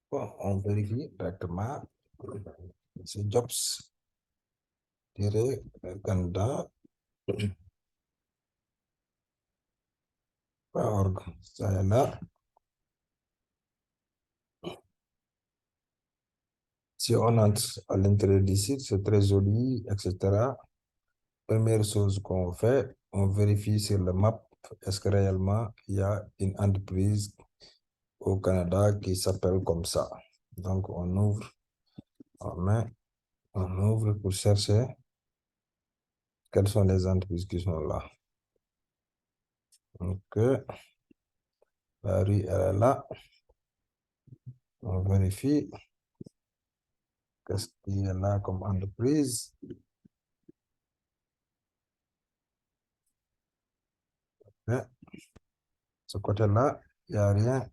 Bon, on vérifie directement. C'est jobs-canada.org. Ça est là. Si on entre à l'intérieur du site, c'est très joli, etc. Première chose qu'on fait, on vérifie sur le map, est-ce que réellement il y a une entreprise au Canada qui s'appelle comme ça. Donc, on ouvre pour chercher quelles sont les entreprises qui sont là. Donc, la rue, elle est là. On vérifie qu'est-ce qu'il y a là comme entreprise. Mais, ce côté-là, il n'y a rien.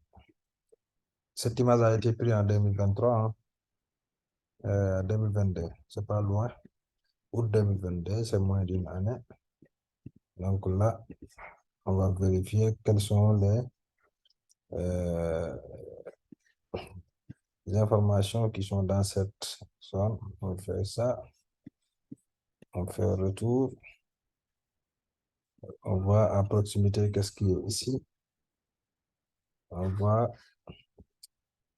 Cette image a été prise en 2023, hein, 2022. C'est pas loin. Août 2022, c'est moins d'une année. Donc là, on va vérifier quelles sont euh, les informations qui sont dans cette zone. On fait ça. On fait un retour. On voit à proximité qu'est-ce qui est ici. On voit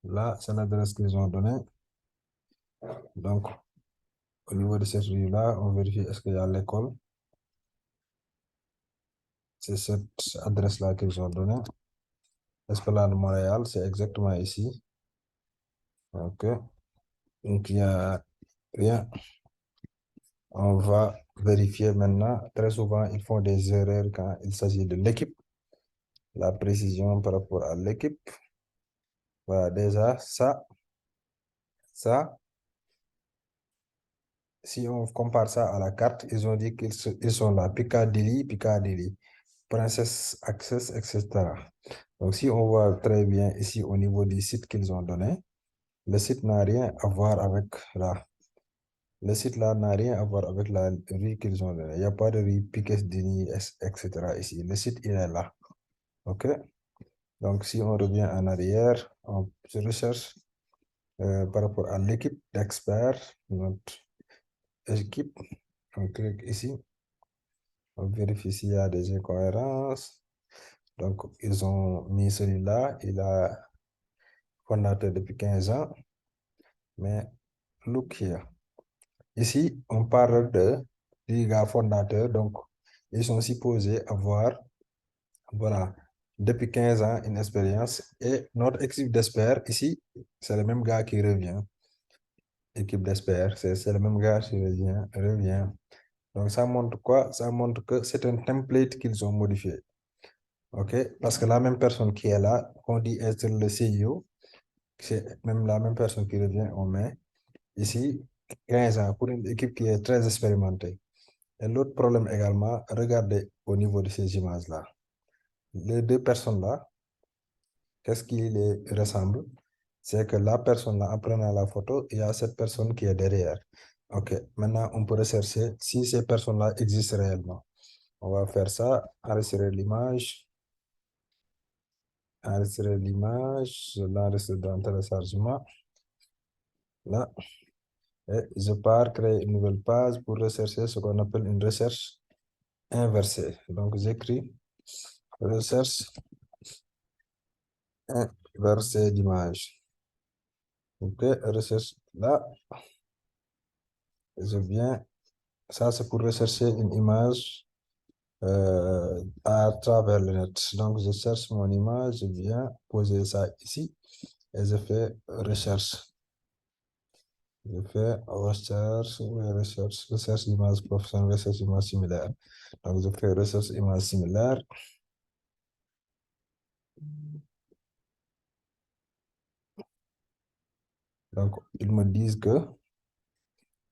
là, c'est l'adresse qu'ils ont donnée. Donc, au niveau de cette rue-là, on vérifie est-ce qu'il y a l'école. C'est cette adresse-là qu'ils ont donnée. Esplanade de Montréal, c'est exactement ici. OK. Donc, il n'y a rien. On va vérifier maintenant. Très souvent, ils font des erreurs quand il s'agit de l'équipe. La précision par rapport à l'équipe. Voilà, déjà, ça, si on compare ça à la carte, ils ont dit ils sont là. Piccadilly, Princess Access, etc. Donc, si on voit très bien ici au niveau du site qu'ils ont donné, le site n'a rien à voir avec le site là n'a rien à voir avec la rue qu'ils ont donnée. Il n'y a pas de rue Piccadilly, etc. ici. Le site, il est là. OK? Donc, si on revient en arrière, on recherche par rapport à l'équipe d'experts, notre équipe, on clique ici, on vérifie s'il y a des incohérences. Donc, ils ont mis celui-là, il a fondateur depuis 15 ans, mais look here. Ici, on parle du gars fondateur, donc ils sont supposés avoir, voilà, depuis 15 ans, une expérience. Et notre équipe d'experts, ici, c'est le même gars qui revient. Équipe d'experts, c'est le même gars qui revient. Donc, ça montre quoi? Ça montre que c'est un template qu'ils ont modifié. OK? Parce que la même personne qui est là, on dit être le CEO, c'est même la même personne qui revient, on met ici 15 ans pour une équipe qui est très expérimentée. Et l'autre problème également, regardez au niveau de ces images-là. Les deux personnes-là, qu'est-ce qui les ressemble? C'est que la personne là, en prenant la photo, il y a cette personne qui est derrière. OK, maintenant on peut rechercher si ces personnes-là existent réellement. On va faire ça, enregistrer l'image, je l'enregistre dans le téléchargement. Là, et je pars créer une nouvelle page pour rechercher ce qu'on appelle une recherche inversée. Donc j'écris recherche inversée d'image. OK, recherche là, je viens, ça c'est pour rechercher une image à travers le net. Donc je cherche mon image, je viens poser ça ici et je fais recherche. Je fais recherche d'image professionnelle, recherche image similaire. Donc je fais recherche image similaire. Donc ils me disent que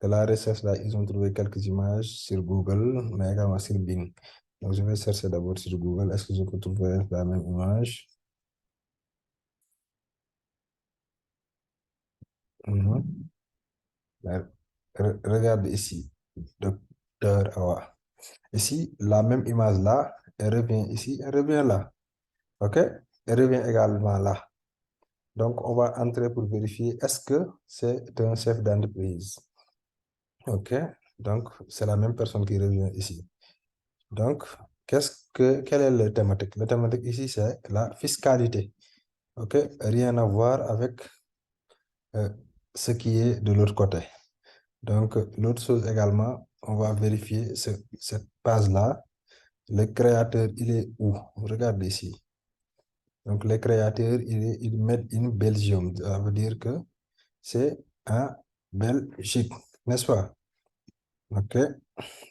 la recherche là, ils ont trouvé quelques images sur Google, mais également sur Bing. Donc, je vais chercher d'abord sur Google. Est-ce que je peux trouver la même image? Mhm. Regarde ici, Docteur Awa. Ici, la même image là, elle revient ici, elle revient là. OK? Elle revient également là. Donc, on va entrer pour vérifier est-ce que c'est un chef d'entreprise. OK, donc c'est la même personne qui revient ici. Donc, quelle est la thématique? La thématique ici, c'est la fiscalité. OK, rien à voir avec ce qui est de l'autre côté. Donc, l'autre chose également, on va vérifier cette page-là. Le créateur, il est où? Regardez ici. Donc, le créateur, il met in Belgium. Ça veut dire que c'est en Belgique, n'est-ce pas? OK,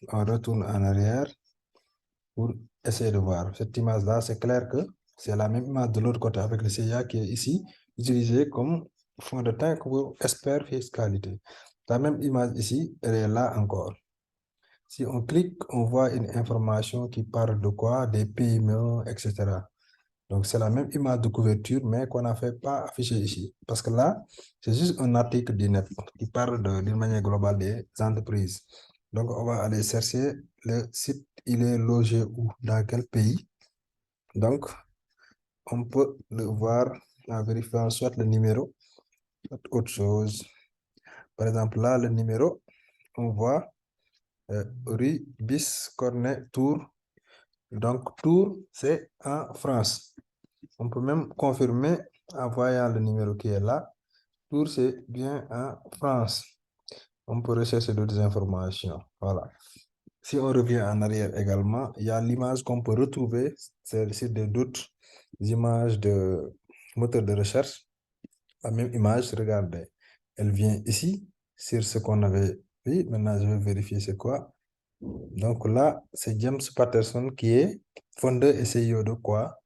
on retourne en arrière pour essayer de voir. Cette image-là, c'est clair que c'est la même image de l'autre côté avec le CIA qui est ici, utilisé comme fond de teint pour expert fiscalité. La même image ici, elle est là encore. Si on clique, on voit une information qui parle de quoi? Des PME, etc. Donc, c'est la même image de couverture, mais qu'on n'a fait pas afficher ici. Parce que là, c'est juste un article du net qui parle d'une manière globale des entreprises. Donc, on va aller chercher le site, il est logé où, dans quel pays. Donc, on peut le voir en vérifiant soit le numéro, soit autre chose. Par exemple, là, le numéro, on voit rue Bis Cornet Tour. Donc, Tours, c'est en France. On peut même confirmer en voyant le numéro qui est là. Tours, c'est bien en France. On peut rechercher d'autres informations. Voilà. Si on revient en arrière également, il y a l'image qu'on peut retrouver sur d'autres images de moteur de recherche. La même image, regardez. Elle vient ici, sur ce qu'on avait vu. Maintenant, je vais vérifier c'est quoi. Donc là, c'est James Patterson qui est fondeur et CEO de quoi?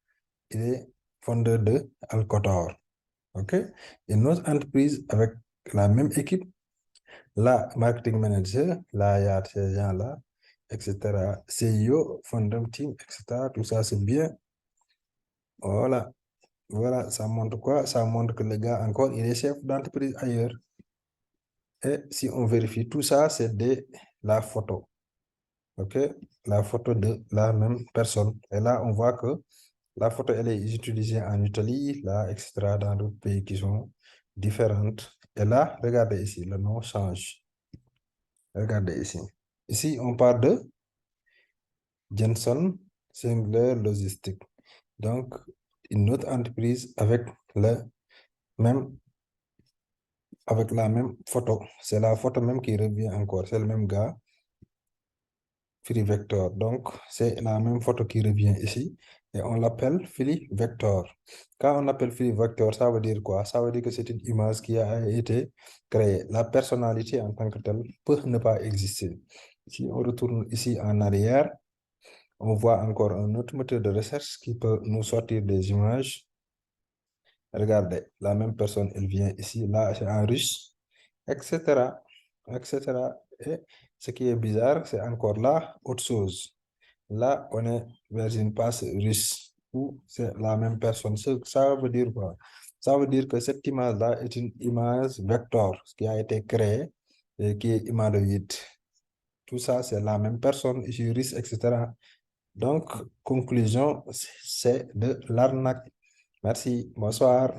Il est fondeur de Alcotor. OK? Une autre entreprise avec la même équipe, la marketing manager, là, il y a ces gens-là, etc. CEO, founder team, etc. Tout ça, c'est bien. Voilà. Voilà, ça montre quoi? Ça montre que le gars, encore, il est chef d'entreprise ailleurs. Et si on vérifie tout ça, c'est de la photo. OK? La photo de la même personne. Et là, on voit que la photo, elle est utilisée en Italie, là, etc., dans d'autres pays qui sont différentes. Et là, regardez ici, le nom change. Regardez ici. Ici, on parle de Jenson Singler Logistique. Donc, une autre entreprise même, avec la même photo. C'est la photo même qui revient encore. C'est le même gars. Free Vector. Donc, c'est la même photo qui revient ici et on l'appelle Free Vector. Quand on appelle Free Vector, ça veut dire quoi? Ça veut dire que c'est une image qui a été créée. La personnalité en tant que telle peut ne pas exister. Si on retourne ici en arrière, on voit encore un autre moteur de recherche qui peut nous sortir des images. Regardez, la même personne, elle vient ici, là, c'est en russe, etc., etc. Et ce qui est bizarre, c'est encore là, autre chose. Là, on est vers une passe russe où c'est la même personne. Ça veut dire quoi? Ça veut dire que cette image-là est une image vector qui a été créée et qui est humanoïde. Tout ça, c'est la même personne, ici russe, etc. Donc, conclusion, c'est de l'arnaque. Merci, bonsoir.